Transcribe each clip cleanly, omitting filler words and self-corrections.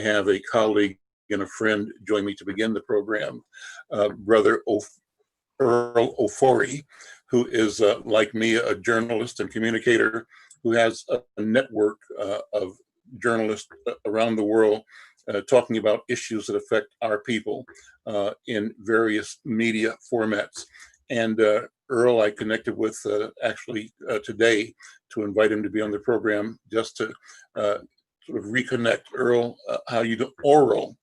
have a colleague and a friend join me to begin the program, Brother Earl Ofori, who is, like me, a journalist and communicator who has a network of journalists around the world talking about issues that affect our people in various media formats. And Earl, I connected with actually today to invite him to be on the program just to sort of reconnect. Earl, how you do? Oral.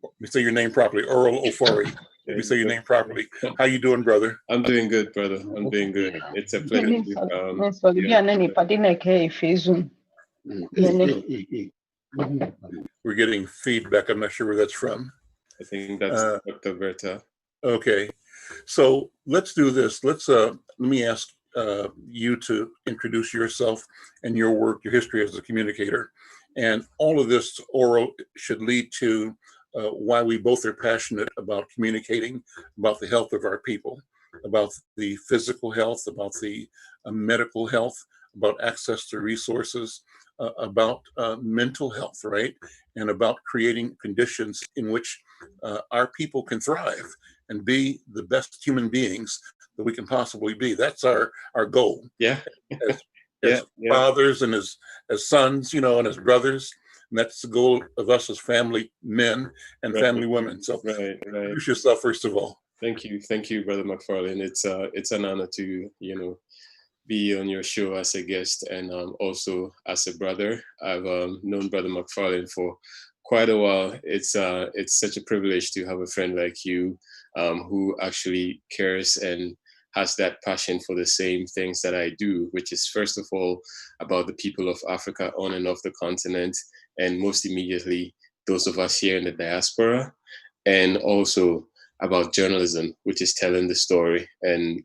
Let me say your name properly. Earl Ofori. Let me say your name properly. How you doing, brother? I'm doing good, brother. I'm doing good. It's a pleasure. We're getting feedback. I'm not sure where that's from. I think that's Dr. Berta. Okay, so let's do this. Let me ask you to introduce yourself and your work, your history as a communicator, and all of this oral should lead to why we both are passionate about communicating about the health of our people, about the physical health, about the medical health, about access to resources, about mental health, right? And about creating conditions in which our people can thrive and be the best human beings that we can possibly be. That's our goal. Yeah. As fathers and as sons, and as brothers. And that's the goal of us as family men and family women. So introduce yourself first of all. Thank you, Brother McFarlane. It's an honor to be on your show as a guest and also as a brother. I've known Brother McFarlane for quite a while. It's such a privilege to have a friend like you who actually cares and has that passion for the same things that I do, which is first of all about the people of Africa on and off the continent, and most immediately those of us here in the diaspora, and also about journalism, which is telling the story. And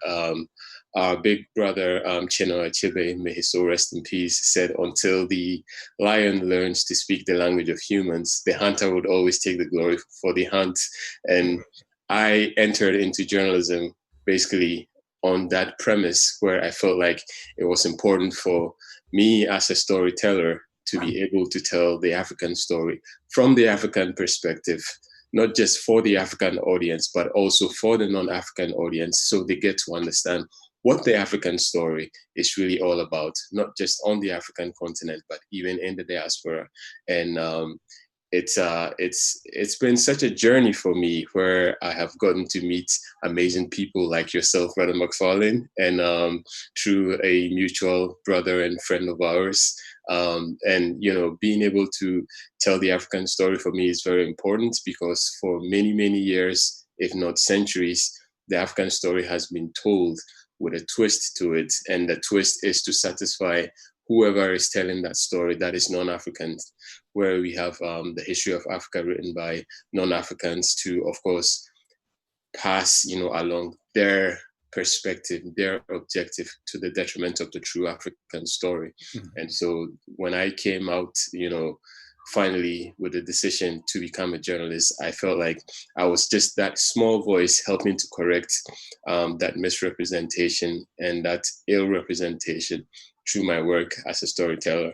our big brother, Chinua Achebe, may his soul rest in peace, said, until the lion learns to speak the language of humans, the hunter would always take the glory for the hunt. And I entered into journalism basically on that premise, where I felt like it was important for me as a storyteller to be able to tell the African story from the African perspective, not just for the African audience, but also for the non-African audience, so they get to understand what the African story is really all about, not just on the African continent, but even in the diaspora. And it's been such a journey for me, where I have gotten to meet amazing people like yourself, Brother McFarlane, and through a mutual brother and friend of ours. And being able to tell the African story for me is very important, because for many, many years, if not centuries, the African story has been told with a twist to it. And the twist is to satisfy whoever is telling that story that is non-African, where we have the history of Africa written by non-Africans to, of course, pass, along their perspective, their objective, to the detriment of the true African story. Mm-hmm. And so when I came out, finally with the decision to become a journalist, I felt like I was just that small voice helping to correct that misrepresentation and that ill representation through my work as a storyteller.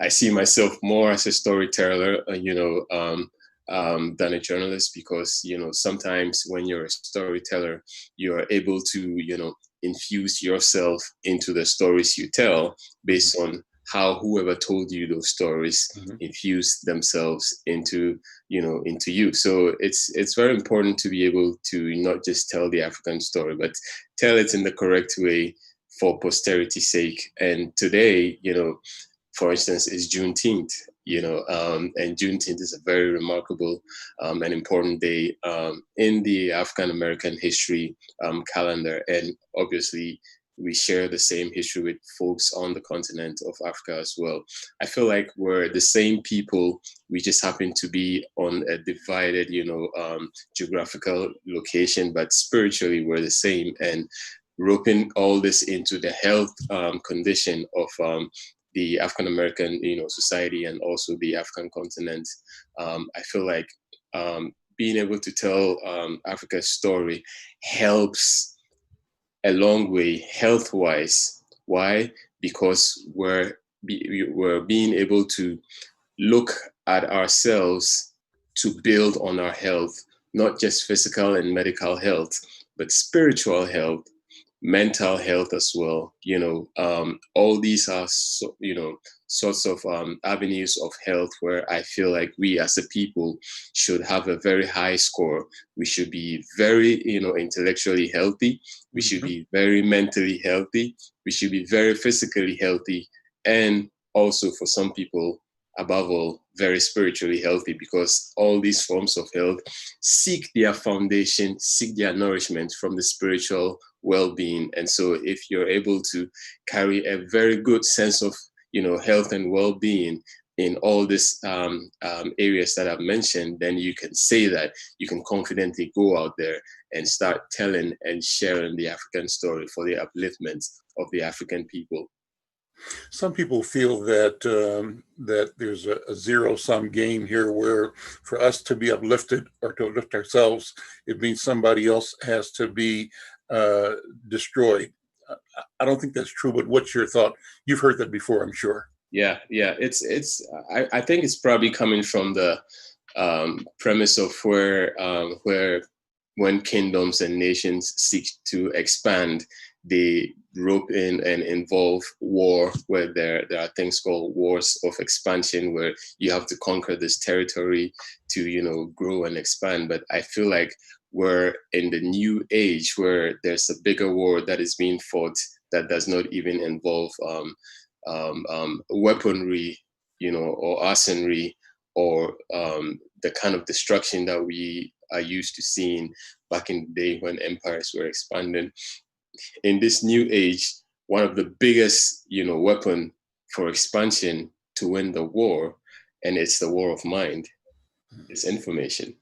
I see myself more as a storyteller, than a journalist, because, sometimes when you're a storyteller, you're able to, infuse yourself into the stories you tell based on how whoever told you those stories infused themselves into you. So it's very important to be able to not just tell the African story, but tell it in the correct way for posterity's sake. And today, for instance, is Juneteenth, and Juneteenth is a very remarkable and important day in the African-American history calendar. And obviously, we share the same history with folks on the continent of Africa as well. I feel like we're the same people. We just happen to be on a divided, geographical location, but spiritually we're the same. And roping all this into the health condition of the African-American, society, and also the African continent, I feel like being able to tell Africa's story helps a long way health-wise. Why? Because we're being able to look at ourselves to build on our health, not just physical and medical health, but spiritual health, mental health as well. All these are, sorts of avenues of health where I feel like we as a people should have a very high score. We should be very, intellectually healthy. We should be very mentally healthy. We should be very physically healthy. And also for some people, above all, very spiritually healthy, because all these forms of health seek their foundation, seek their nourishment from the spiritual well-being. And so if you're able to carry a very good sense of, health and well-being in all these areas that I've mentioned, then you can say that you can confidently go out there and start telling and sharing the African story for the upliftment of the African people. Some people feel that that there's a zero-sum game here, where for us to be uplifted or to uplift ourselves, it means somebody else has to be destroyed. I don't think that's true, but what's your thought? You've heard that before, I'm sure. Yeah. I think it's probably coming from the premise of where when kingdoms and nations seek to expand, they rope in and involve war, where there are things called wars of expansion, where you have to conquer this territory to, grow and expand. But I feel like we're in the new age where there's a bigger war that is being fought that does not even involve weaponry, or arsenry, or the kind of destruction that we are used to seeing back in the day when empires were expanding. In this new age, one of the biggest, weapon for expansion to win the war, and it's the war of mind, is information.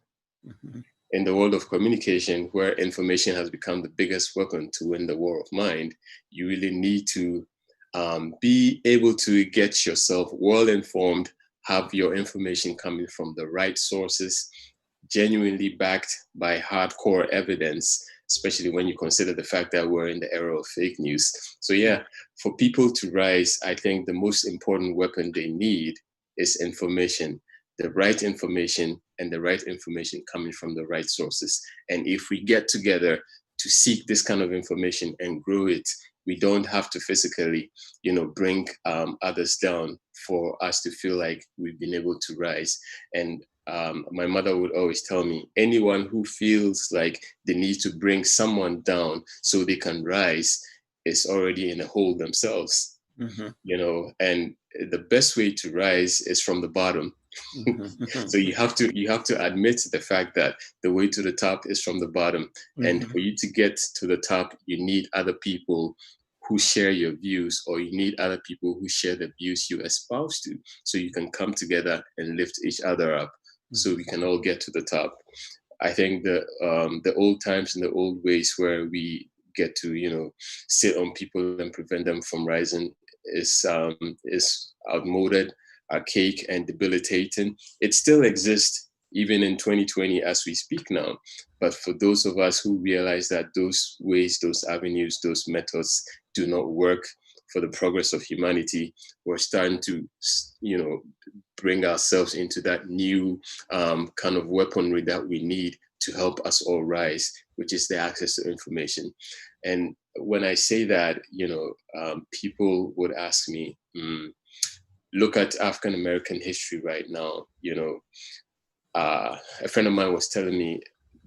Mm-hmm. In the world of communication, where information has become the biggest weapon to win the war of mind, you really need to be able to get yourself well informed, have your information coming from the right sources, genuinely backed by hardcore evidence, especially when you consider the fact that we're in the era of fake news. So yeah, for people to rise, I think the most important weapon they need is information, the right information, and the right information coming from the right sources. And if we get together to seek this kind of information and grow it, we don't have to physically, bring others down for us to feel like we've been able to rise. And my mother would always tell me, anyone who feels like they need to bring someone down so they can rise is already in a hole themselves. Mm-hmm. And the best way to rise is from the bottom. Mm-hmm. So you have to admit the fact that the way to the top is from the bottom. Mm-hmm. And for you to get to the top, you need other people who share your views, or you need other people who share the views you espouse to, so you can come together and lift each other up, so we can all get to the top. I think the old times and the old ways where we get to sit on people and prevent them from rising is outmoded, archaic, and debilitating. It still exists even in 2020 as we speak now. But for those of us who realize that those ways, those avenues, those methods do not work for the progress of humanity, we're starting to, bring ourselves into that new kind of weaponry that we need to help us all rise, which is the access to information. And when I say that, people would ask me, look at African American history right now. A friend of mine was telling me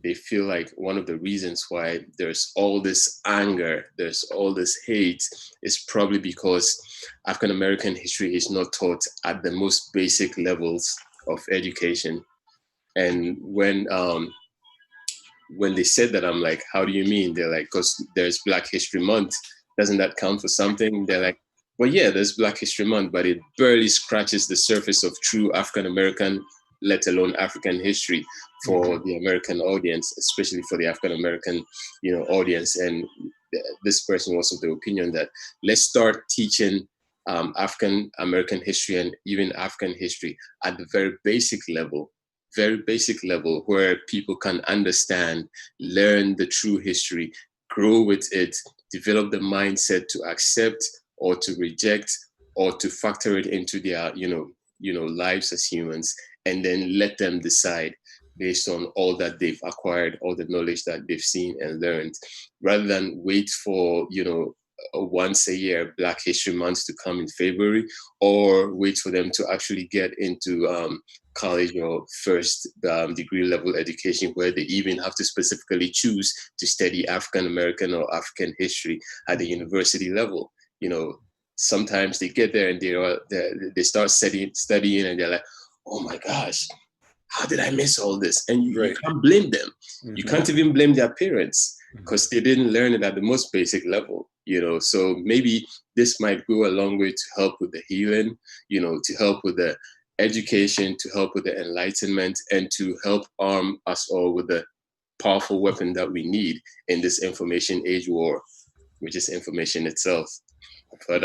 they feel like one of the reasons why there's all this anger, there's all this hate, is probably because African American history is not taught at the most basic levels of education. And when they said that, I'm like, how do you mean? They're like, because there's Black History Month. Doesn't that count for something? They're like, well, yeah, there's Black History Month, but it barely scratches the surface of true African American, let alone African history for the American audience, especially for the African American, audience. And this person was of the opinion that let's start teaching African American history and even African history at the very basic level, where people can understand, learn the true history, grow with it, develop the mindset to accept or to reject or to factor it into their, lives as humans, and then let them decide based on all that they've acquired, all the knowledge that they've seen and learned, rather than wait for, once a year Black History Month to come in February, or wait for them to actually get into college or first degree level education, where they even have to specifically choose to study African American or African history at the university level. Sometimes they get there and they start studying and they're like, oh my gosh, how did I miss all this? And you can't blame them. You can't even blame their parents, because they didn't learn it at the most basic level, So maybe this might go a long way to help with the healing, to help with the education, to help with the enlightenment, and to help arm us all with the powerful weapon that we need in this information age war, which is information itself. But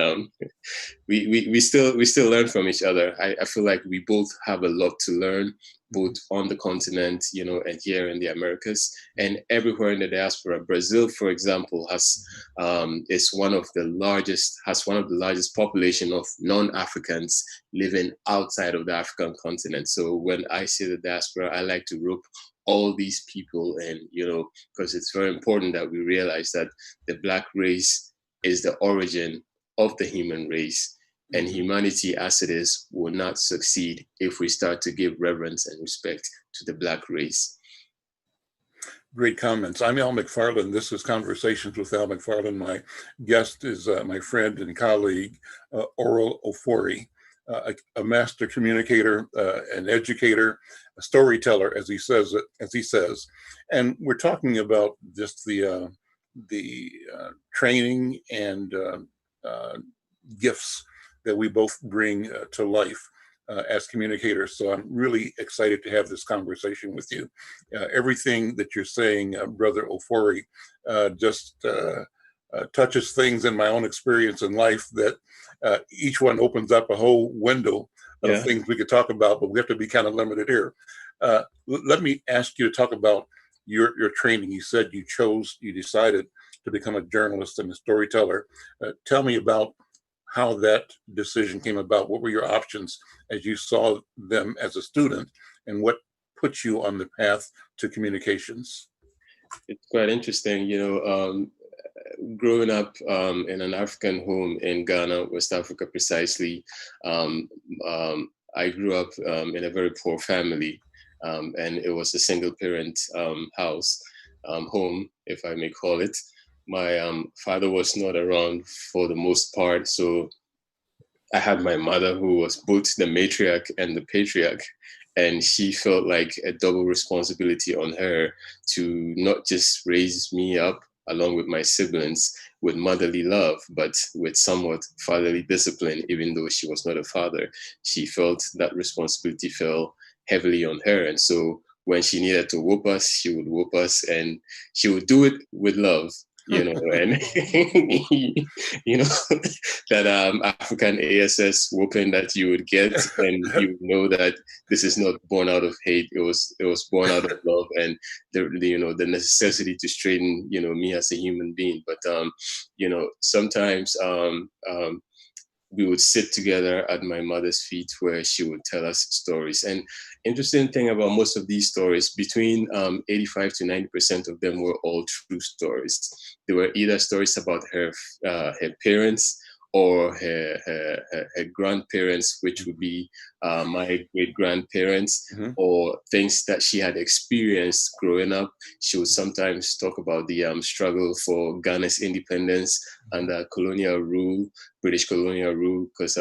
we still learn from each other. I feel like we both have a lot to learn, both on the continent, and here in the Americas, and everywhere in the diaspora. Brazil, for example, has one of the largest population of non-Africans living outside of the African continent. So when I say the diaspora, I like to rope all these people in, because it's very important that we realize that the Black race is the origin of the human race, and humanity as it is will not succeed if we start to give reverence and respect to the Black race. Great comments. I'm Al McFarlane. This is Conversations with Al McFarlane. My guest is my friend and colleague, Earl Ofori, a master communicator, an educator, a storyteller, as he says. And we're talking about just the training and gifts that we both bring to life as communicators. So I'm really excited to have this conversation with you. Everything that you're saying, Brother Ofori, just touches things in my own experience in life that each one opens up a whole window of things we could talk about, but we have to be kind of limited here. Let me ask you to talk about your training. You said you decided to become a journalist and a storyteller. Tell me about how that decision came about. What were your options as you saw them as a student, and what put you on the path to communications? It's quite interesting, growing up in an African home in Ghana, West Africa precisely. I grew up in a very poor family, and it was a single parent home, if I may call it. My father was not around for the most part, so I had my mother, who was both the matriarch and the patriarch, and she felt like a double responsibility on her to not just raise me up along with my siblings with motherly love, but with somewhat fatherly discipline. Even though she was not a father, she felt that responsibility fell heavily on her. And so when she needed to whoop us, she would whoop us, and she would do it with love. And that African ASS whooping that you would get, and you know that this is not born out of hate. It was born out of love and the necessity to straighten me as a human being. But sometimes we would sit together at my mother's feet where she would tell us stories. And interesting thing about most of these stories, between 85 to 90% of them were all true stories. They were either stories about her parents or her grandparents, which would be my great-grandparents, or things that she had experienced growing up. She would sometimes talk about the struggle for Ghana's independence under colonial rule, British colonial rule, because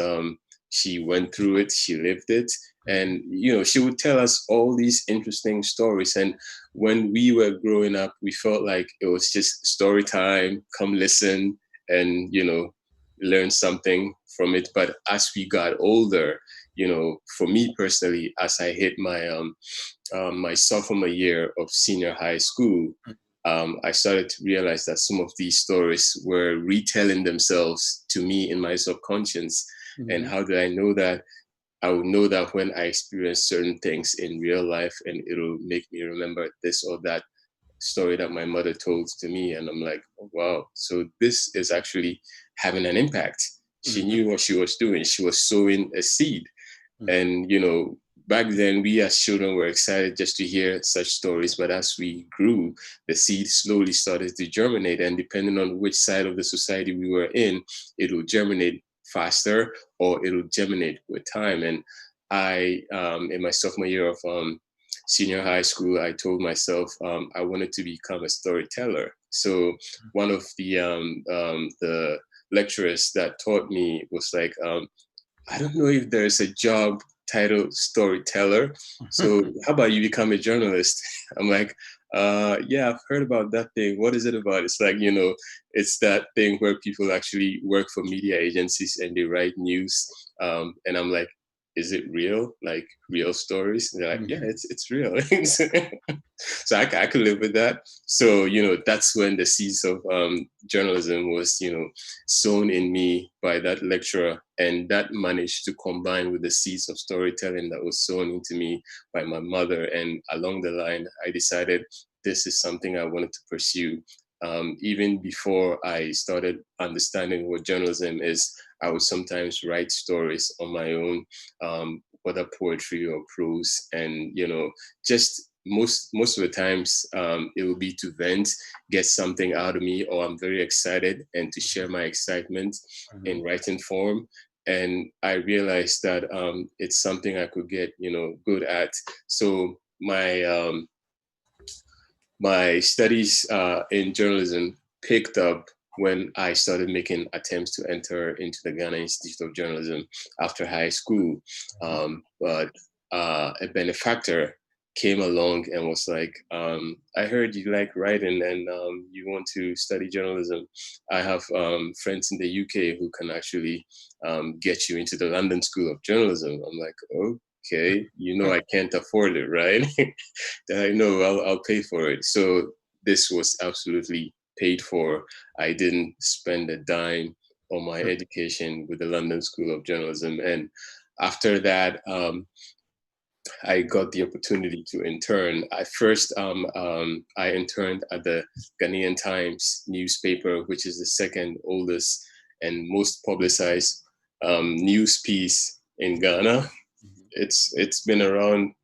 she went through it, she lived it. And, she would tell us all these interesting stories. And when we were growing up, we felt like it was just story time, come listen and, learn something from it. But as we got older, for me personally, as I hit my my sophomore year of senior high school, I started to realize that some of these stories were retelling themselves to me in my subconscious. And how did I know that? I would know that when I experience certain things in real life, and it'll make me remember this or that story that my mother told to me. And I'm like, oh, wow, so this is actually having an impact. She knew what she was doing. She was sowing a seed. And, back then we as children were excited just to hear such stories. But as we grew, the seed slowly started to germinate. And depending on which side of the society we were in, it will germinate faster or it will germinate with time. And I, in my sophomore year of senior high school, I told myself I wanted to become a storyteller. So one of the lecturers that taught me was like, I don't know if there's a job titled storyteller. So how about you become a journalist? I'm like, yeah, I've heard about that thing. What is it about? It's like, it's that thing where people actually work for media agencies and they write news. And I'm like, is it real? Like real stories? And they're like, yeah, it's real. So I could live with that. So, that's when the seeds of journalism was, sown in me by that lecturer. And that managed to combine with the seeds of storytelling that was sown into me by my mother. And along the line, I decided this is something I wanted to pursue. Even before I started understanding what journalism is, I would sometimes write stories on my own, whether poetry or prose, and just most of the times it will be to vent, get something out of me, or I'm very excited and to share my excitement in writing form. And I realized that it's something I could get good at. So my studies in journalism picked up when I started making attempts to enter into the Ghana Institute of Journalism after high school. But a benefactor came along and was like, I heard you like writing and you want to study journalism. I have friends in the UK who can actually get you into the London School of Journalism. I'm like, okay, I can't afford it, right? I know I'll pay for it. So this was absolutely paid for. I didn't spend a dime on my education with the London School of Journalism. And after that, I got the opportunity to intern. I interned at the Ghanaian Times newspaper, which is the second oldest and most publicized news piece in Ghana. It's been around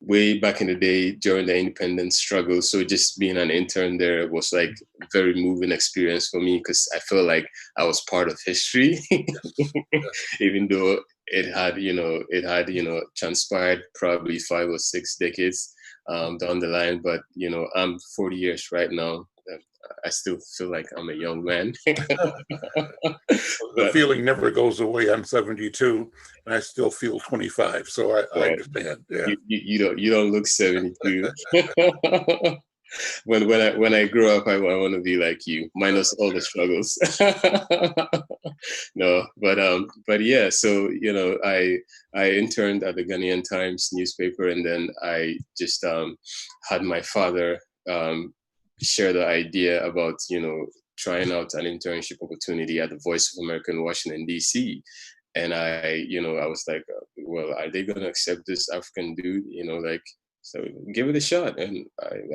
way back in the day during the independence struggle. So just being an intern there was like a very moving experience for me because I felt like I was part of history, even though it had transpired probably 5 or 6 decades down the line. But I'm 40 years right now. I still feel like I'm a young man. The feeling never goes away. I'm 72 and I still feel 25. So I understand. Yeah. You don't look 72. When I grow up, I want to be like you, minus all the struggles. No, but yeah. So I interned at the Ghanaian Times newspaper, and then I just had my father share the idea about trying out an internship opportunity at the Voice of America in Washington D.C. And I was like, well, are they gonna accept this African dude? So give it a shot. And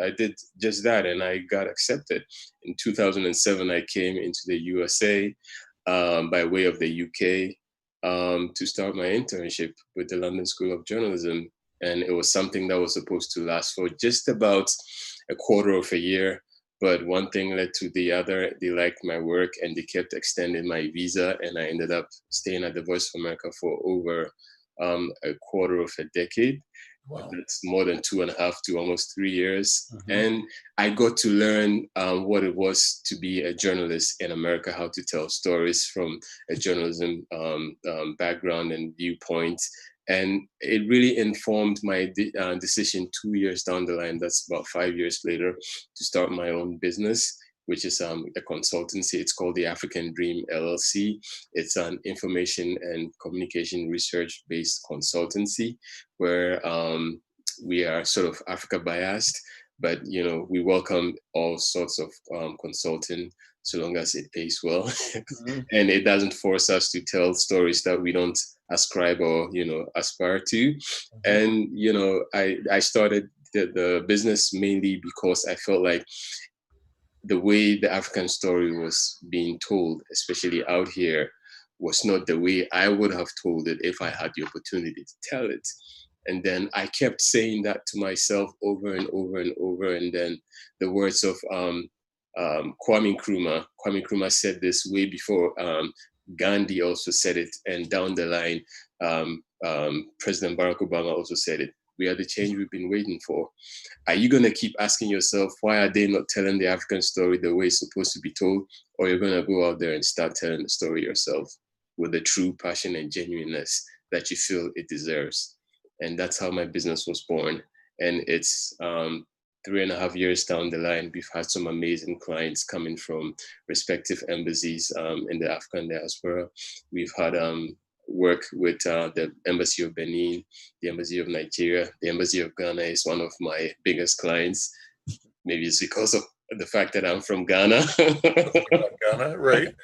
I did just that, and I got accepted. In 2007, I came into the USA by way of the UK to start my internship with the London School of Journalism. And it was something that was supposed to last for just about a quarter of a year. But one thing led to the other. They liked my work and they kept extending my visa. And I ended up staying at the Voice of America for over a quarter of a decade. Wow. That's more than 2.5 to almost 3 years. And I got to learn what it was to be a journalist in America, how to tell stories from a journalism background and viewpoint. And it really informed my decision 2 years down the line, that's about 5 years later, to start my own business, which is a consultancy. It's called the African Dream LLC. It's an information and communication research-based consultancy where we are sort of Africa biased, but we welcome all sorts of consulting so long as it pays well. And it doesn't force us to tell stories that we don't ascribe or aspire to. And I started the business mainly because I felt like the way the African story was being told, especially out here, was not the way I would have told it if I had the opportunity to tell it. And then I kept saying that to myself over and over and over. And then the words of Kwame Nkrumah. Kwame Nkrumah said this way before Gandhi also said it. And down the line, President Barack Obama also said it. We are the change we've been waiting for. Are you going to keep asking yourself, why are they not telling the African story the way it's supposed to be told? Or you're going to go out there and start telling the story yourself with the true passion and genuineness that you feel it deserves? And that's how my business was born. And it's 3.5 years down the line, we've had some amazing clients coming from respective embassies in the African diaspora. We've had work with the Embassy of Benin, the Embassy of Nigeria. The Embassy of Ghana is one of my biggest clients. Maybe it's because of the fact that I'm from Ghana. Ghana, right?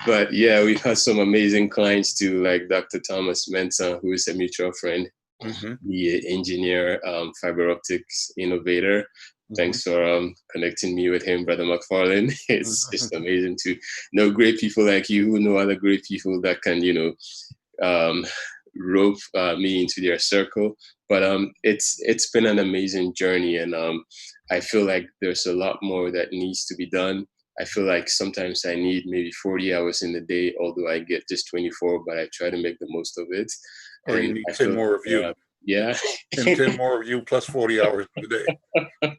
But yeah, we've had some amazing clients too, like Dr. Thomas Mensah, who is a mutual friend, the engineer, fiber optics innovator. Thanks for connecting me with him, Brother McFarlane. It's just amazing to know great people like you who know other great people that can, rope me into their circle. But it's been an amazing journey, and I feel like there's a lot more that needs to be done. I feel like sometimes I need maybe 40 hours in the day, although I get just 24, but I try to make the most of it. Or you need 10 more of you. Yeah. And 10 more of you plus 40 hours a day. Then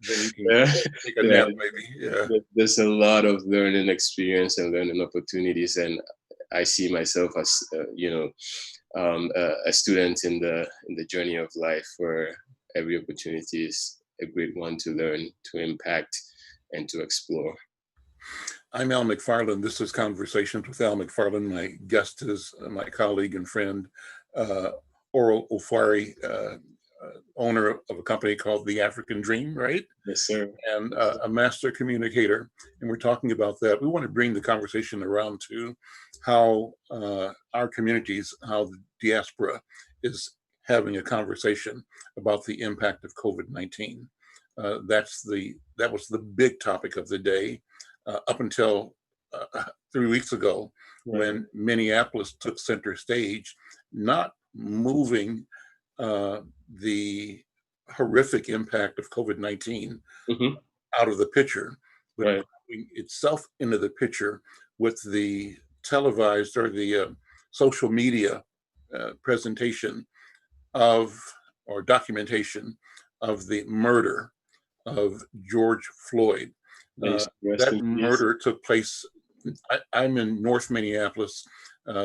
you can take a nap maybe. Yeah. There's a lot of learning experience and learning opportunities. And I see myself as, a student in the journey of life, where every opportunity is a great one to learn, to impact, and to explore. I'm Al McFarlane. This is Conversations with Al McFarlane. My guest is my colleague and friend, Earl Ofori, owner of a company called The African Dream, right? Yes, sir. And a master communicator. And we're talking about that. We want to bring the conversation around to how our communities, how the diaspora is having a conversation about the impact of COVID-19. That was the big topic of the day up until 3 weeks ago, when Minneapolis took center stage, not moving the horrific impact of COVID-19 out of the picture, but putting itself into the picture with the televised or the social media presentation of, or documentation of, the murder of George Floyd. That murder took place, I'm in North Minneapolis,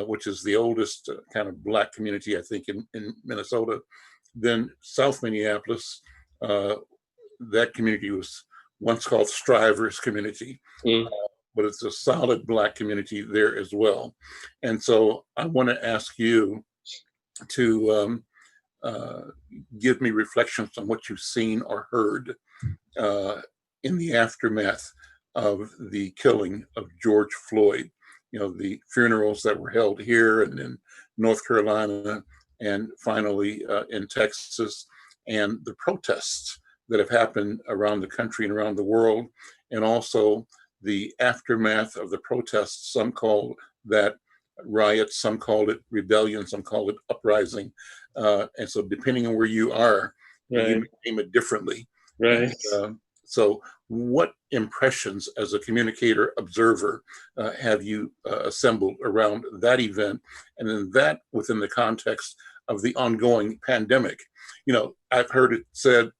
which is the oldest kind of Black community, I think, in Minnesota. Then South Minneapolis, that community was once called Strivers community, but it's a solid Black community there as well. And so I want to ask you to give me reflections on what you've seen or heard in the aftermath of the killing of George Floyd. The funerals that were held here and in North Carolina, and finally in Texas, and the protests that have happened around the country and around the world, and also the aftermath of the protests. Some call that riots, some call it rebellion, some call it uprising. And so depending on where you are, you may name it differently. Right. So what impressions as a communicator observer have you assembled around that event, and then that within the context of the ongoing pandemic? I've heard it said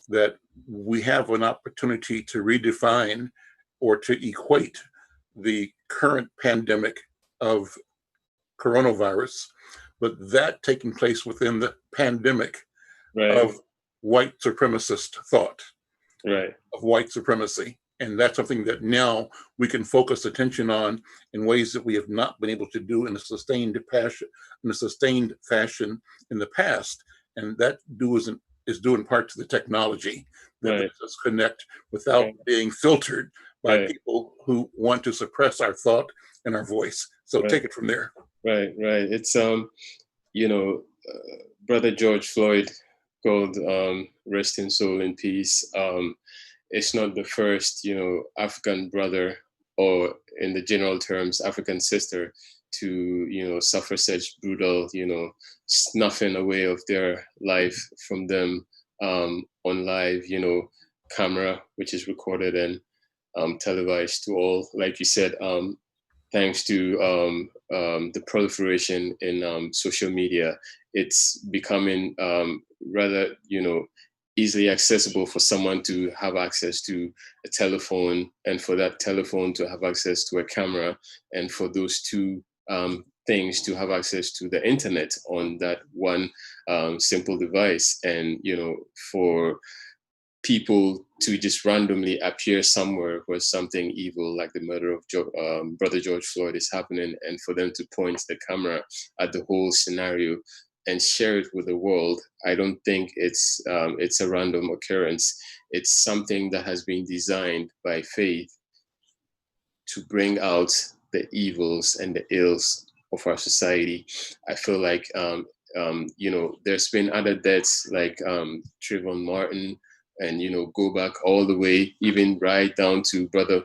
that we have an opportunity to redefine or to equate the current pandemic of coronavirus, but that taking place within the pandemic of white supremacist thought. Of white supremacy. And that's something that now we can focus attention on in ways that we have not been able to do in a sustained fashion in the past. And that is due in part to the technology that lets us connect without being filtered by people who want to suppress our thought and our voice. So take it from there. Right. It's, Brother George Floyd, God rest in soul in peace. It's not the first, African brother or in the general terms, African sister to, you know, suffer such brutal, you know, snuffing away of their life from them on live, you know, camera, which is recorded and televised to all, like you said, thanks to the proliferation in social media, it's becoming rather, you know, easily accessible for someone to have access to a telephone, and for that telephone to have access to a camera, and for those two things to have access to the internet on that one simple device. And, you know, for people to just randomly appear somewhere where something evil like the murder of Brother George Floyd is happening, and for them to point the camera at the whole scenario and share it with the world, I don't think it's a random occurrence. It's something that has been designed by faith to bring out the evils and the ills of our society. I feel like, you know, there's been other deaths like Trayvon Martin, and, you know, go back all the way, even right down to Brother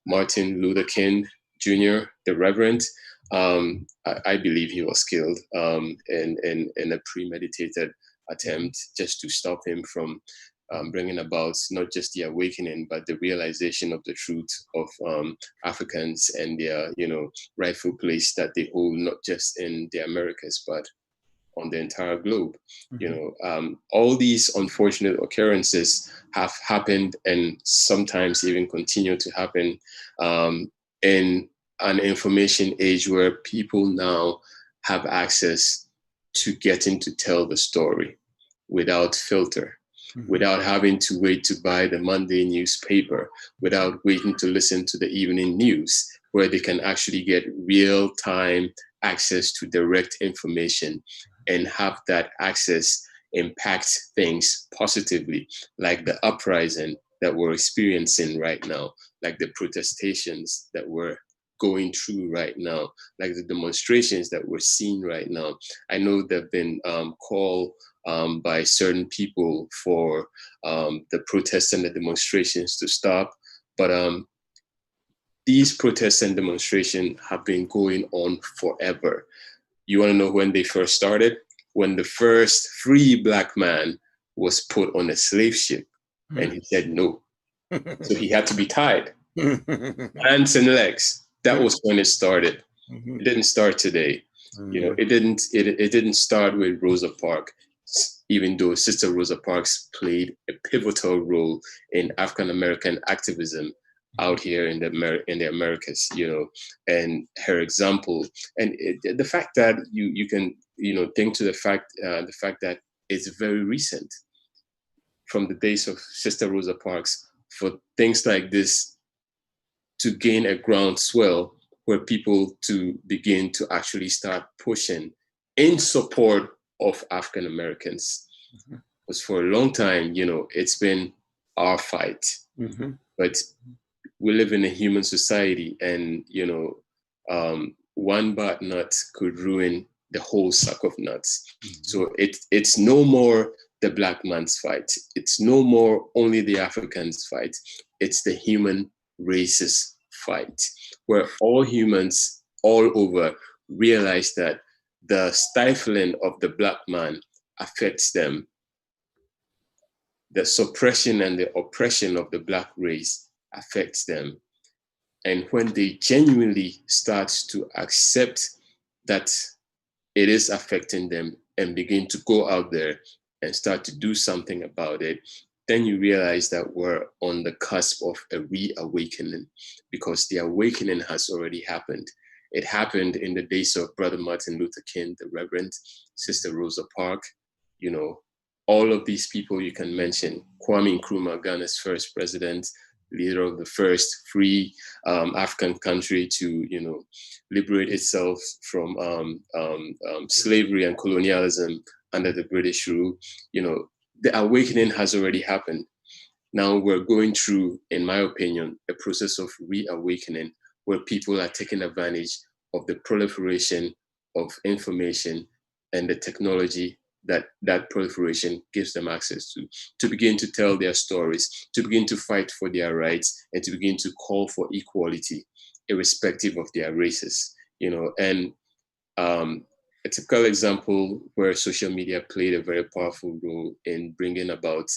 Martin Luther King Jr., the Reverend. I believe he was killed in a premeditated attempt just to stop him from bringing about not just the awakening, but the realization of the truth of Africans and their, you know, rightful place that they hold, not just in the Americas, but on the entire globe. You know, all these unfortunate occurrences have happened, and sometimes even continue to happen in an information age where people now have access to getting to tell the story without filter, without having to wait to buy the Monday newspaper, without waiting to listen to the evening news, where they can actually get real-time access to direct information and have that access impact things positively, like the uprising that we're experiencing right now, like the protestations that we're going through right now, like the demonstrations that we're seeing right now. I know they've been called by certain people for the protests and the demonstrations to stop, but these protests and demonstrations have been going on forever. You want to know when they first started? When the first free Black man was put on a slave ship, and he said no. So he had to be tied, hands and legs. That was when it started. It didn't start today. You know, it didn't start with Rosa Parks, even though Sister Rosa Parks played a pivotal role in African American activism out here in the Americas, you know, and her example, and the fact that you can, you know, think to the fact that it's very recent, from the days of Sister Rosa Parks, for things like this to gain a groundswell where people to begin to actually start pushing in support of African Americans. Because for a long time, you know, it's been our fight, but we live in a human society, and, you know, one bad nut could ruin the whole sack of nuts. So it's no more the Black man's fight. It's no more only the African's fight. It's the human race's fight, where all humans all over realize that the stifling of the Black man affects them. The suppression and the oppression of the Black race affects them. And when they genuinely start to accept that it is affecting them and begin to go out there and start to do something about it, then you realize that we're on the cusp of a reawakening, because the awakening has already happened. It happened in the days of Brother Martin Luther King, the Reverend, Sister Rosa Parks, you know, all of these people you can mention. Kwame Nkrumah, Ghana's first president, leader of the first free African country to, you know, liberate itself from slavery and colonialism under the British rule. You know, the awakening has already happened. Now we're going through, in my opinion, a process of reawakening, where people are taking advantage of the proliferation of information and the technology that proliferation gives them access to begin to tell their stories, to begin to fight for their rights, and to begin to call for equality, irrespective of their races, and a typical example where social media played a very powerful role in bringing about,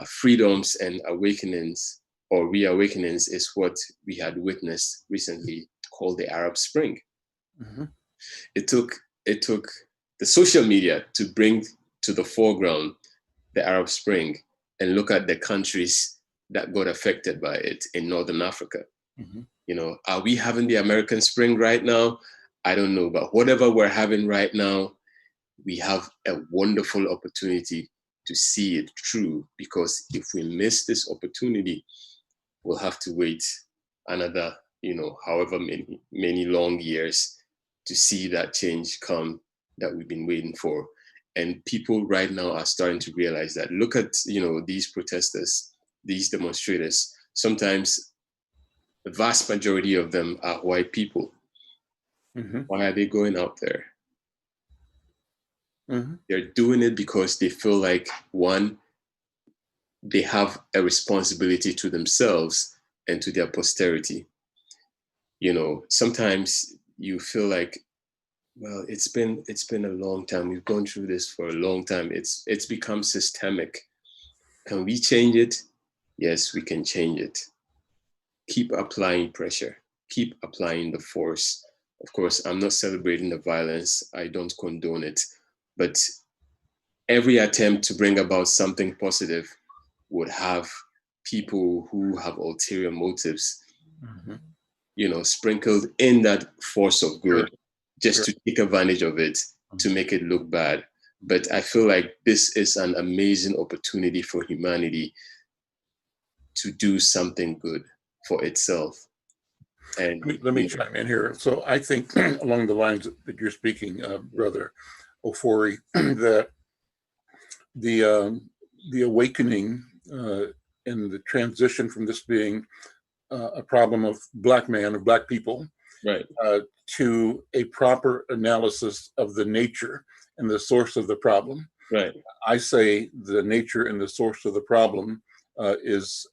freedoms and awakenings or reawakenings is what we had witnessed recently, called the Arab Spring. Mm-hmm. It took the social media to bring to the foreground the Arab Spring and look at the countries that got affected by it in Northern Africa. Mm-hmm. Are we having the American Spring right now? I don't know, but whatever we're having right now, we have a wonderful opportunity to see it through, because if we miss this opportunity, we'll have to wait another, however many long years to see that change come that we've been waiting for. And people right now are starting to realize that. Look at, these protesters, these demonstrators. Sometimes the vast majority of them are white people. Mm-hmm. Why are they going out there? Mm-hmm. They're doing it because they feel like, one, they have a responsibility to themselves and to their posterity. Sometimes you feel like, well, it's been a long time. We've gone through this for a long time. It's become systemic. Can we change it? Yes, we can change it. Keep applying pressure. Keep applying the force. Of course, I'm not celebrating the violence. I don't condone it. But every attempt to bring about something positive would have people who have ulterior motives, sprinkled in that force of good, just to take advantage of it, to make it look bad. But I feel like this is an amazing opportunity for humanity to do something good for itself. And let me chime in here. So I think along the lines that you're speaking, Brother Ofori, that the awakening and the transition from this being a problem of Black man, of Black people, right, to a proper analysis of the nature and the source of the problem. right. I say the nature and the source of the problem is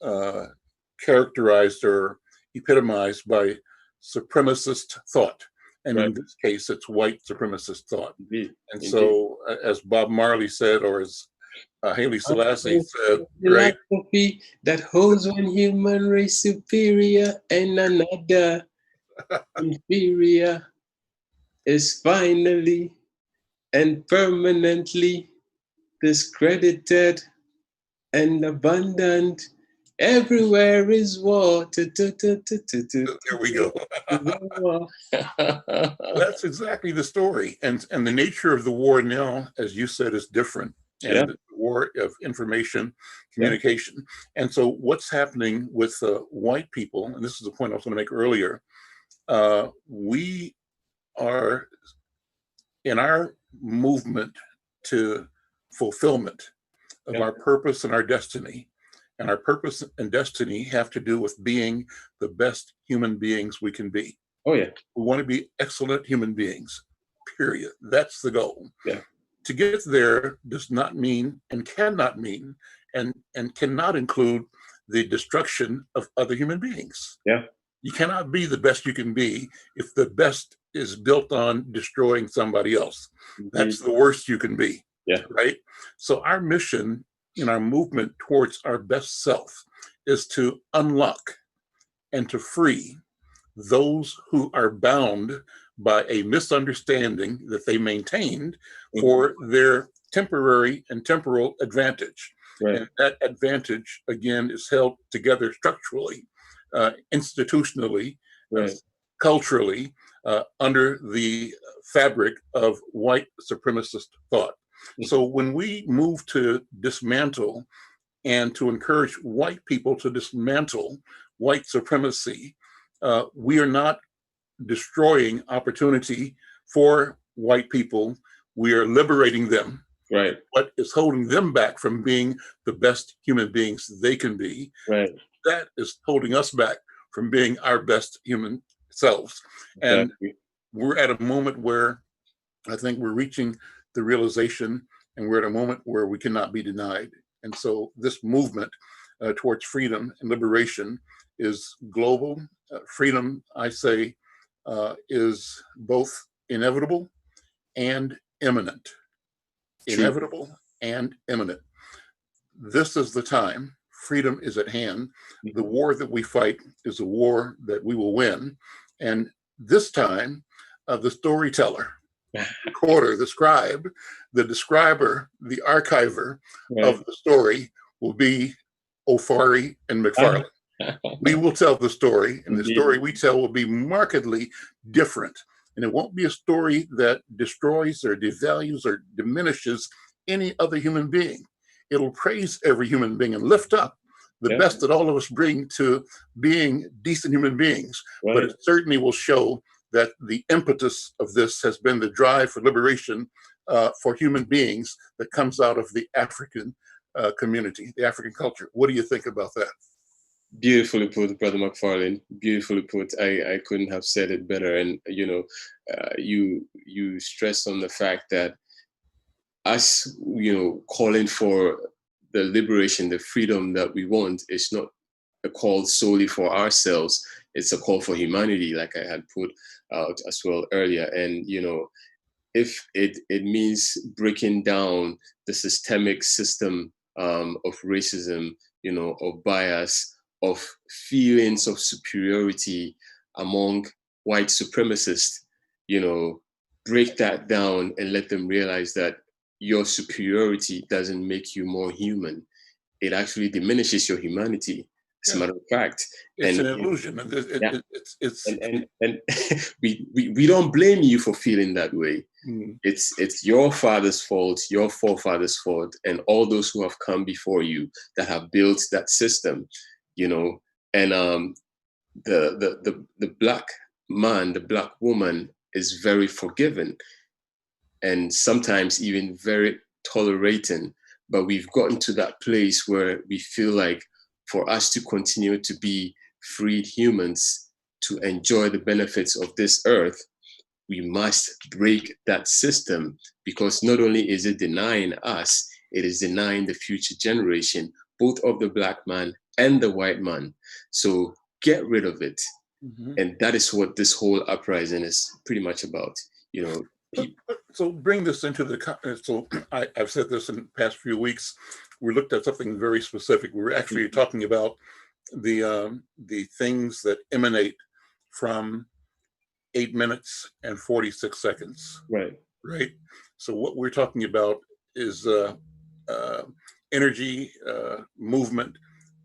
characterized or epitomized by supremacist thought. And in this case, it's white supremacist thought. Indeed. And so, as Bob Marley said, or as Haile Selassie said, right? Philosophy that holds one human race superior and another inferior is finally and permanently discredited and abundant. Everywhere is war. There we go. That's exactly the story. And the nature of the war now, as you said, is different. And the war of information, communication. And so what's happening with white people, and this is the point I was going to make earlier, we are in our movement to fulfillment of our purpose and our destiny. And our purpose and destiny have to do with being the best human beings we can be. Oh, yeah. We want to be excellent human beings, period. That's the goal. Yeah. To get there does not mean and cannot mean and cannot include the destruction of other human beings. Yeah. You cannot be the best you can be if the best is built on destroying somebody else. That's the worst you can be. Yeah. Right? So our mission in our movement towards our best self is to unlock and to free those who are bound by a misunderstanding that they maintained for their temporary and temporal advantage. Right. And that advantage, again, is held together structurally, institutionally, culturally, under the fabric of white supremacist thought. So when we move to dismantle and to encourage white people to dismantle white supremacy, we are not destroying opportunity for white people. We are liberating them. Right. What is holding them back from being the best human beings they can be, that is holding us back from being our best human selves. And we're at a moment where I think we're reaching the realization, and we're at a moment where we cannot be denied. And so this movement towards freedom and liberation is global. Freedom, I say, is both inevitable and imminent. True. Inevitable and imminent. This is the time. Freedom is at hand. The war that we fight is a war that we will win. And this time, the storyteller, the recorder, the scribe, the describer, the archiver of the story will be Ofori and McFarlane. We will tell the story, and the story we tell will be markedly different. And it won't be a story that destroys or devalues or diminishes any other human being. It'll praise every human being and lift up the best that all of us bring to being decent human beings. But it certainly will show that the impetus of this has been the drive for liberation for human beings that comes out of the African community, the African culture. What do you think about that? Beautifully put, Brother McFarlane. Beautifully put. I couldn't have said it better. And you stress on the fact that us, calling for the liberation, the freedom that we want, is not a call solely for ourselves. It's a call for humanity, like I had put out as well earlier. And if it means breaking down the systemic system of racism, of bias, of feelings of superiority among white supremacists, break that down and let them realize that your superiority doesn't make you more human. It actually diminishes your humanity, as a matter of fact. It's an illusion. And we don't blame you for feeling that way. It's your father's fault, your forefathers' fault, and all those who have come before you that have built that system, and the black man, the black woman is very forgiving and sometimes even very tolerating. But we've gotten to that place where we feel like for us to continue to be freed humans, to enjoy the benefits of this earth, we must break that system, because not only is it denying us, it is denying the future generation, both of the black man and the white man. So get rid of it. And that is what this whole uprising is pretty much about. So bring this into so I've said this in the past few weeks. We looked at something very specific. We were actually talking about the things that emanate from 8 minutes and 46 seconds. Right. So what we're talking about is energy, movement,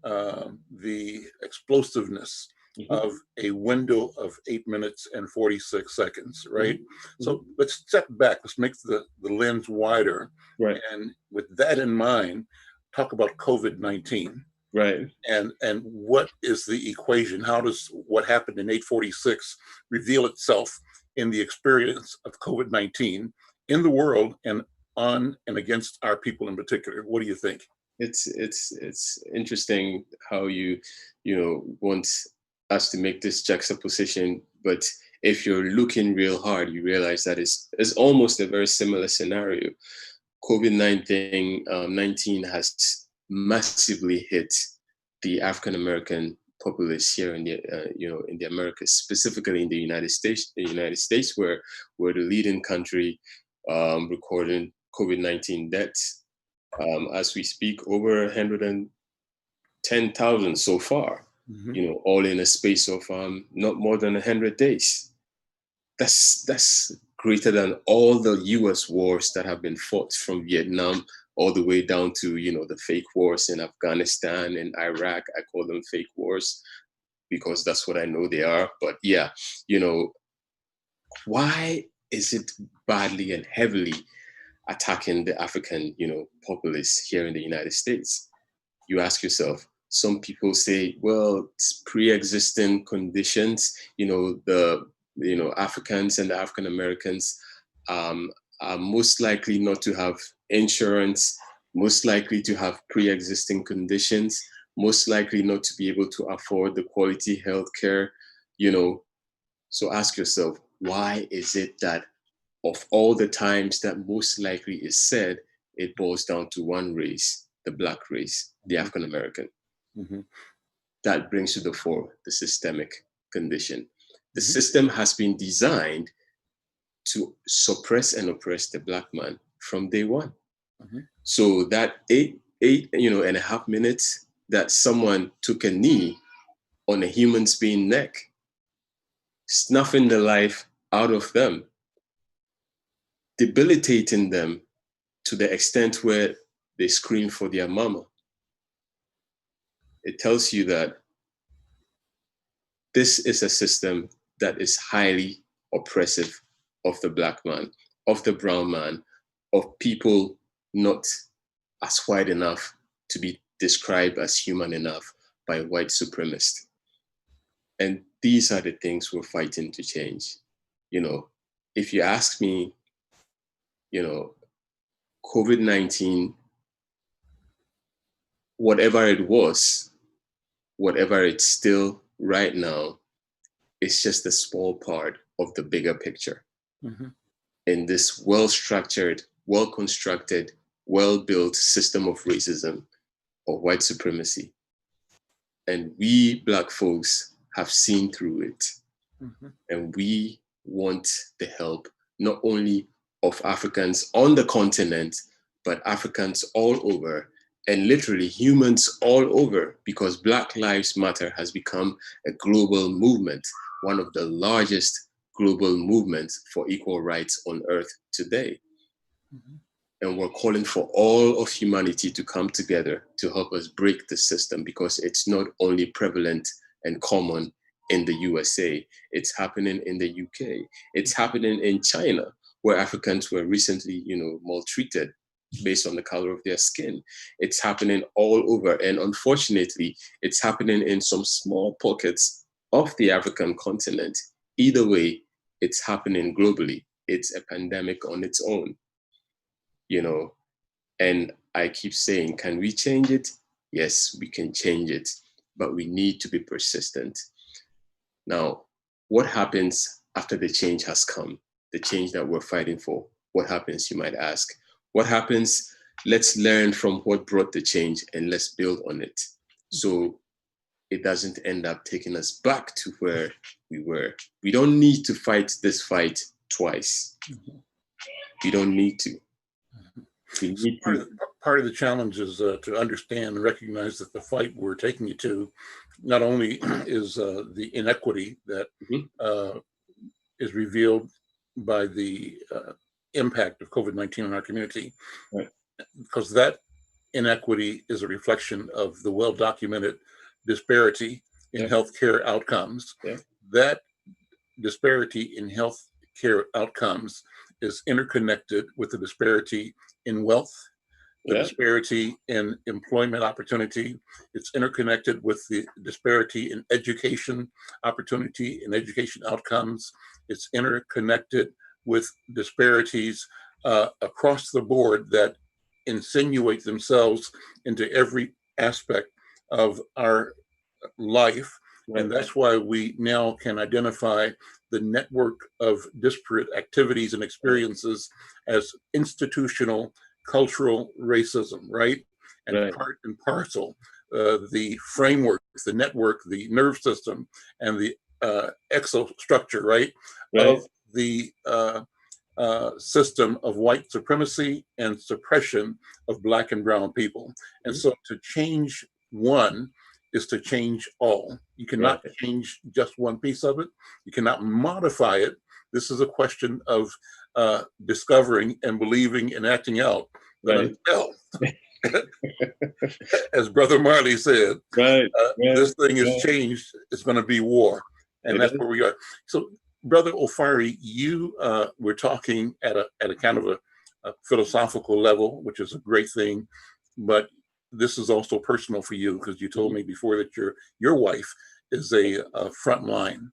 the explosiveness of a window of 8 minutes and 46 seconds, right? So let's step back, let's make the lens wider. And with that in mind, talk about COVID-19. And what is the equation? How does what happened in 846 reveal itself in the experience of COVID-19 in the world and on and against our people in particular? What do you think? It's interesting how you want us to make this juxtaposition, but if you're looking real hard, you realize that it's almost a very similar scenario. COVID-19 has massively hit the African American populace here in the in the Americas, specifically in the United States. The United States, where we're the leading country recording COVID-19 deaths. As we speak, over 110,000 so far. All in a space of not more than 100 days. That's greater than all the U.S. wars that have been fought from Vietnam all the way down to the fake wars in Afghanistan and Iraq. I call them fake wars because that's what I know they are. But yeah, why is it badly and heavily attacking the African populace here in the United States? You ask yourself. Some people say, well, it's pre-existing conditions. The Africans and the African Americans are most likely not to have insurance, most likely to have pre-existing conditions, most likely not to be able to afford the quality health care. So ask yourself, why is it that of all the times that most likely is said, it boils down to one race, the Black race, the African American. Mm-hmm. That brings to the fore the systemic condition. The Mm-hmm. system has been designed to suppress and oppress the Black man from day one. Mm-hmm. So that eight and a half minutes that someone took a knee on a human being's neck, snuffing the life out of them, debilitating them to the extent where they scream for their mama. It tells you that this is a system that is highly oppressive of the Black man, of the brown man, of people not as white enough to be described as human enough by white supremacists. And these are the things we're fighting to change. If you ask me, COVID-19, whatever it was, whatever it's still right now, it's just a small part of the bigger picture. Mm-hmm. In this well-structured, well-constructed, well-built system of racism or white supremacy. And we Black folks have seen through it. Mm-hmm. And we want the help, not only of Africans on the continent, but Africans all over, and literally humans all over, because Black Lives Matter has become a global movement, one of the largest global movements for equal rights on earth today. Mm-hmm. And we're calling for all of humanity to come together to help us break the system, because it's not only prevalent and common in the USA, it's happening in the UK, it's happening in China, where Africans were recently, maltreated based on the color of their skin. It's happening all over. And unfortunately, it's happening in some small pockets of the African continent. Either way, it's happening globally. It's a pandemic on its own, And I keep saying, can we change it? Yes, we can change it, but we need to be persistent. Now, what happens after the change has come, the change that we're fighting for? What happens, you might ask? What happens? Let's learn from what brought the change and let's build on it, so it doesn't end up taking us back to where we were. We don't need to fight this fight twice. Mm-hmm. We don't need to. We need to. Part of the challenge is to understand and recognize that the fight we're taking you to not only is the inequity that mm-hmm. Is revealed by the impact of COVID-19 on our community, right, because that inequity is a reflection of the well-documented disparity in healthcare outcomes. Yeah. That disparity in healthcare outcomes is interconnected with the disparity in wealth, the disparity in employment opportunity. It's interconnected with the disparity in education opportunity and education outcomes. It's interconnected with disparities across the board that insinuate themselves into every aspect of our life. Right. And that's why we now can identify the network of disparate activities and experiences as institutional cultural racism, right? And right. Part and parcel, the framework, the network, the nerve system, and the exostructure, right? Of the system of white supremacy and suppression of Black and brown people. And so to change one is to change all. You cannot change just one piece of it. You cannot modify it. This is a question of discovering and believing and acting out. But until, as Brother Marley said, this thing is changed, it's going to be war. And that's where we are. So, Brother Ofari, you were talking at a kind of a philosophical level, which is a great thing, but this is also personal for you, because you told me before that your wife is a frontline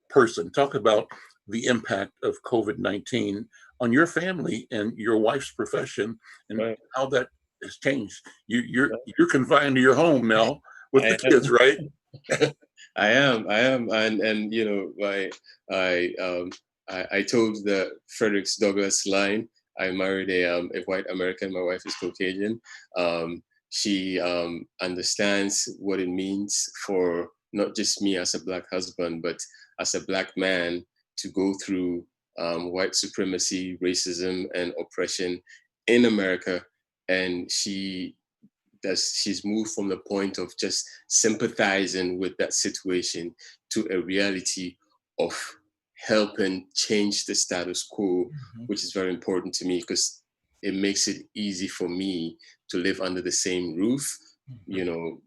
person. Talk about the impact of COVID-19 on your family and your wife's profession, and how that has changed. You're confined to your home now with the kids, right? I am, and I told the Frederick Douglass line. I married a white American. My wife is Caucasian. She understands what it means for not just me as a Black husband, but as a Black man to go through white supremacy, racism, and oppression in America. And she's moved from the point of just sympathizing with that situation to a reality of helping change the status quo, which is very important to me because it makes it easy for me to live under the same roof, you know,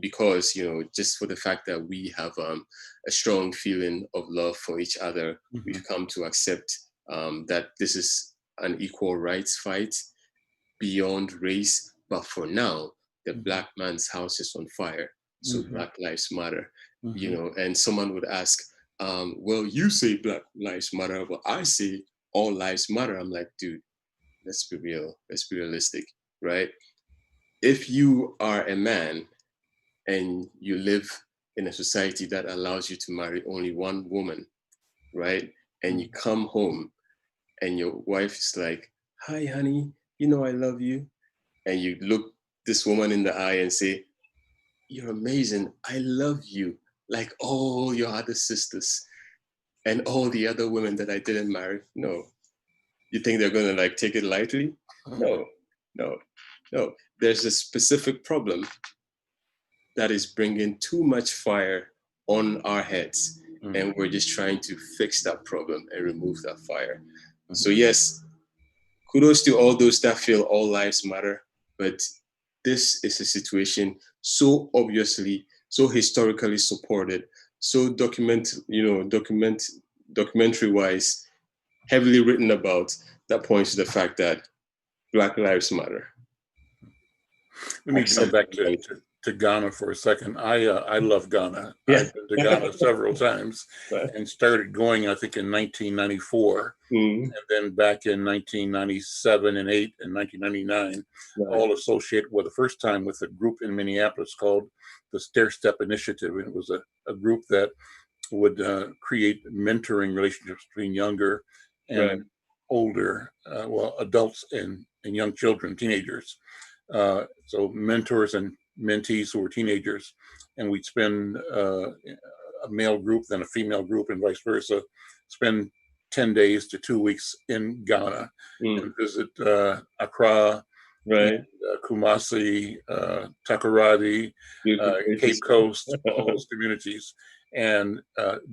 because, you know, just for the fact that we have a strong feeling of love for each other, we've come to accept that this is an equal rights fight beyond race. But for now, the Black man's house is on fire. So Black Lives Matter, you know, and someone would ask, well, you say Black Lives Matter, but I say all lives matter. I'm like, dude, let's be real. Let's be realistic, right? If you are a man and you live in a society that allows you to marry only one woman, right? And you come home and your wife is like, hi, honey, you know I love you. And you look this woman in the eye and say, you're amazing. I love you like all your other sisters and all the other women that I didn't marry. No. You think they're going to like take it lightly? No, no, no. There's a specific problem that is bringing too much fire on our heads. And we're just trying to fix that problem and remove that fire. So yes, kudos to all those that feel all lives matter, but this is a situation so obviously, so historically supported, so documentary-wise, heavily written about, that points to the fact that Black Lives Matter. Let me jump back to Ghana for a second. I love Ghana. Yeah. I've been to Ghana several times and started going, I think, in 1994, and then back in 1997 and 8 and 1999, all associated with the first time with a group in Minneapolis called the Stair Step Initiative. And it was a group that would create mentoring relationships between younger and older, adults and young children, teenagers. So mentors and mentees who were teenagers, and we'd spend a male group, then a female group, and vice versa, spend 10 days to 2 weeks in Ghana and visit Accra, Kumasi, Takoradi, Cape Coast, all those communities. And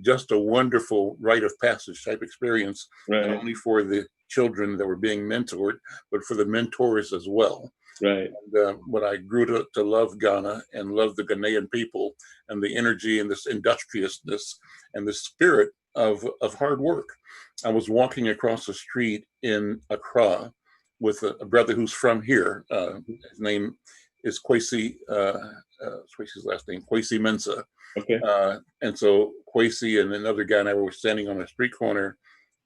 just a wonderful rite of passage type experience, not only for the children that were being mentored, but for the mentors as well. And when I grew to love Ghana and love the Ghanaian people and the energy and this industriousness and the spirit of hard work. I was walking across the street in Accra with a brother who's from here. His name is Kwesi, Kwesi's last name, Kwesi Mensah. And so Kwesi and another guy and I were standing on a street corner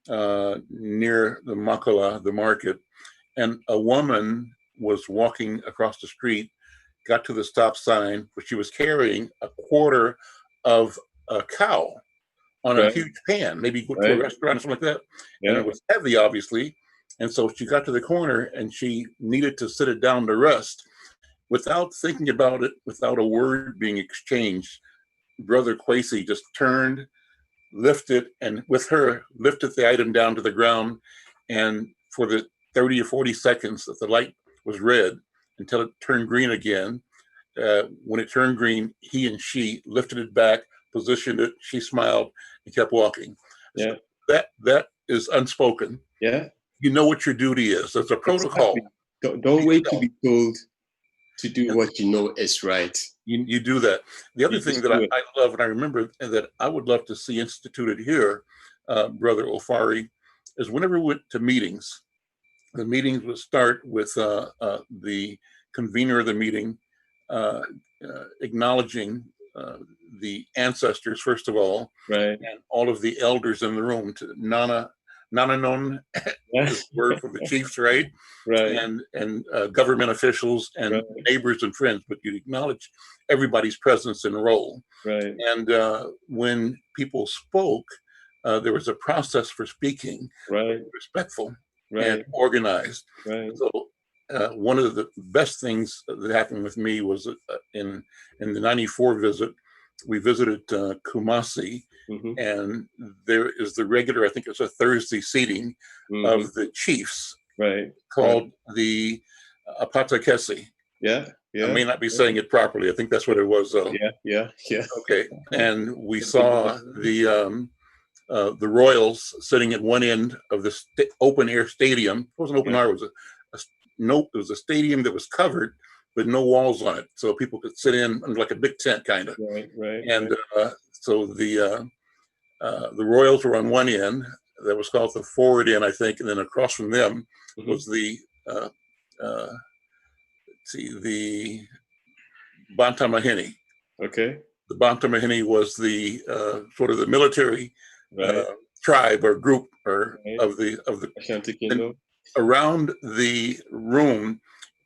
near the Makala, the market, and a woman was walking across the street, got to the stop sign, but she was carrying a quarter of a cow on a huge pan, maybe go to a restaurant or something like that. And it was heavy, obviously. And so she got to the corner and she needed to sit it down to rest. Without thinking about it, without a word being exchanged, Brother Kwesi just turned, lifted, and with her, lifted the item down to the ground. And for the 30 or 40 seconds that the light was red until it turned green again. When it turned green, he and she lifted it back, positioned it, she smiled, and kept walking. So that is unspoken. You know what your duty is. There's a protocol. Don't wait to be told to do what you know is right. You do that. The other thing that I love, and I remember that I would love to see instituted here, Brother Ofari, is whenever we went to meetings, the meetings would start with the convener of the meeting acknowledging the ancestors, first of all, and all of the elders in the room. To Nana Non is the word for the chiefs, and government officials and neighbors and friends, but you acknowledge everybody's presence and role. And when people spoke, there was a process for speaking, right, respectful and right, organized. right. So one of the best things that happened with me was in the '94 visit. We visited Kumasi, Mm-hmm. and there is the regular, I think it's a Thursday seating Mm-hmm. of the chiefs Right, right. called the Apatakesi. Yeah, I yeah, may not be saying it properly. I think that's what it was, though. yeah, yeah, yeah. Okay, and we saw the Royals sitting at one end of the open air stadium. It wasn't open Yeah, air; it was no, it was a stadium that was covered, but no walls on it, so people could sit in under like a big tent, kind of. right, right, right. And so the Royals were on one end. That was called the forward end, I think, and then across from them Mm-hmm. was the the Bantamahini. Okay, The Bantamahini was the sort of the military right, tribe or group or right. of the Ashanti and Kingdom. around the room.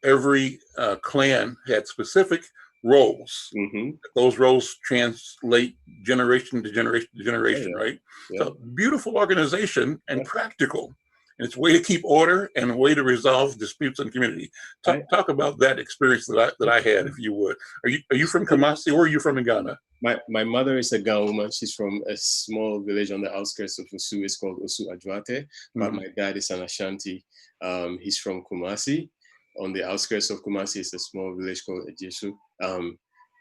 Every clan had specific roles. Mm-hmm. Those roles translate generation to generation to Oh, generation, yeah, right? yeah, So beautiful organization and yeah. practical. And it's a way to keep order and a way to resolve disputes in the community. I, Talk about that experience that I had, if you would. Are you from Kumasi or are you from Ghana? my mother is a Ga woman. She's from a small village on the outskirts of Osu. It's called Osu Adwate. But my dad is an Ashanti. He's from Kumasi. On the outskirts of Kumasi is a small village called Ejesu,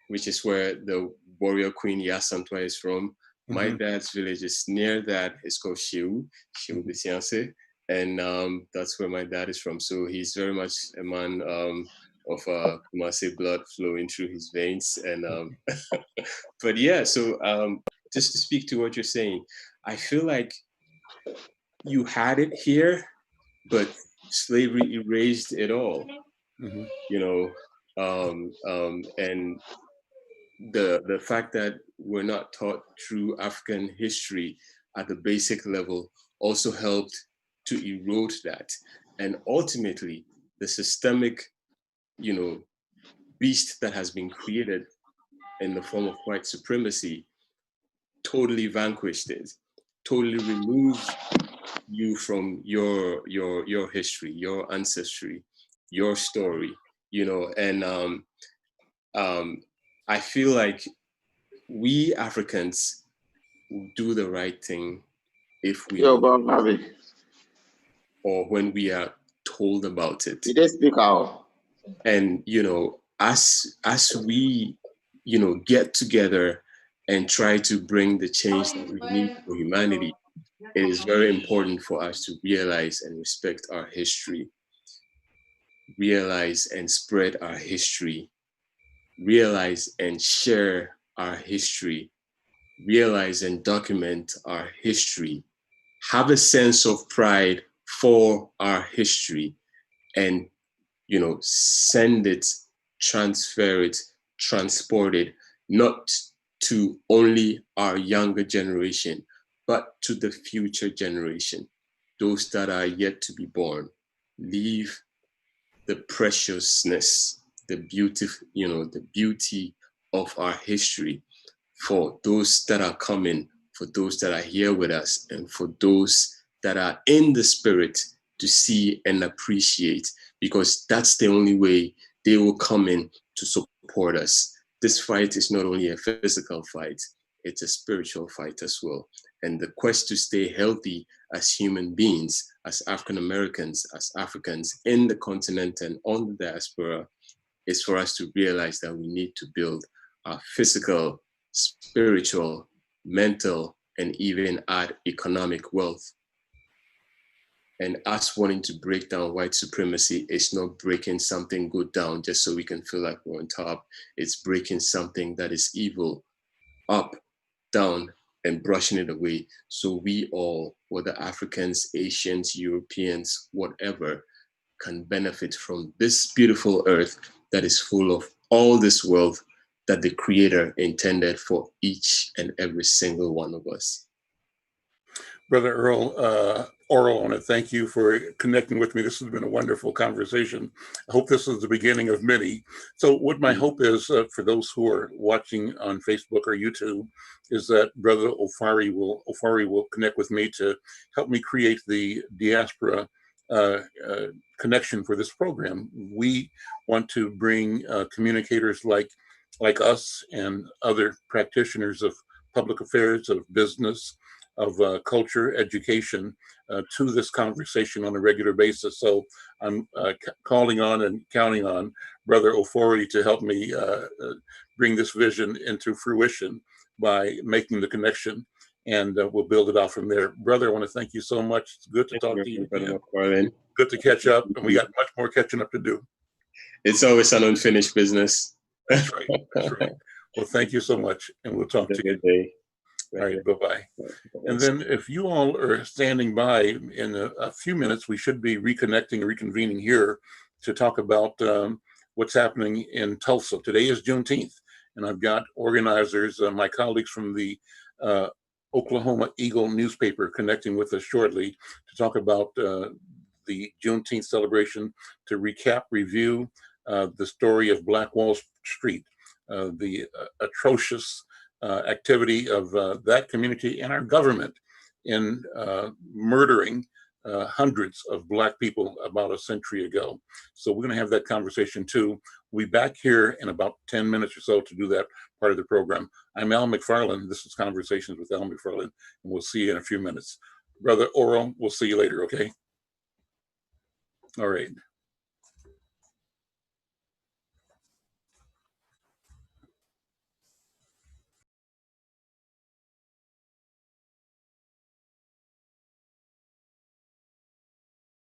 which is where the warrior queen Yasantwa is from. My dad's village is near that. It's called Sheu Bisianse. And that's where my dad is from. So he's very much a man of Kumasi blood flowing through his veins. And but yeah, so just to speak to what you're saying, I feel like you had it here, but slavery erased it all. You know, and the fact that we're not taught true African history at the basic level also helped to erode that. And ultimately, the systemic, beast that has been created in the form of white supremacy totally vanquished it, totally removed you from your history, your ancestry, your story, and I feel like we Africans will do the right thing if we Yo, Bob Harvey. or when we are told about it. Did they speak out? And as we get together and try to bring the change that we need for humanity, it is very important for us to realize and respect our history, realize and spread our history, realize and share our history, realize and document our history, have a sense of pride for our history, and send it, transfer it, transport it, not to only our younger generation, but to the future generation, those that are yet to be born. Leave the preciousness, the beauty of our history for those that are coming, for those that are here with us, and for those that are in the spirit to see and appreciate, because that's the only way they will come in to support us. This fight is not only a physical fight, it's a spiritual fight as well. And the quest to stay healthy as human beings, as African Americans, as Africans in the continent and on the diaspora, is for us to realize that we need to build our physical, spiritual, mental, and even add economic wealth. And us wanting to break down white supremacy is not breaking something good down just so we can feel like we're on top. It's breaking something that is evil up, down, and brushing it away. So we all, whether Africans, Asians, Europeans, whatever, can benefit from this beautiful earth that is full of all this wealth that the Creator intended for each and every single one of us. Brother Earl, Oral, I want to thank you for connecting with me. This has been a wonderful conversation. I hope this is the beginning of many. So what my hope is for those who are watching on Facebook or YouTube is that Brother Ofari will connect with me to help me create the diaspora connection for this program. We want to bring communicators like us and other practitioners of public affairs, of business, of culture, education, to this conversation on a regular basis. So I'm calling on and counting on Brother Ofori to help me bring this vision into fruition by making the connection, and we'll build it out from there. Brother, I want to thank you so much. It's good to talk to you again. Good to catch up, and we got much more catching up to do. It's always an unfinished business. That's right. That's right. Well, thank you so much, and we'll talk to you. All right, bye-bye. And then if you all are standing by, in a few minutes, we should be reconnecting, reconvening here to talk about what's happening in Tulsa. Today is Juneteenth, and I've got organizers, my colleagues from the Oklahoma Eagle newspaper connecting with us shortly to talk about the Juneteenth celebration, to recap, review the story of Black Wall Street, the atrocious activity of that community and our government in murdering hundreds of Black people about a century ago. So we're going to have that conversation too. We'll be back here in about 10 minutes or so to do that part of the program. I'm Al McFarlane. This is Conversations with Al McFarlane, and we'll see you in a few minutes. Brother Oral, we'll see you later, okay? All right.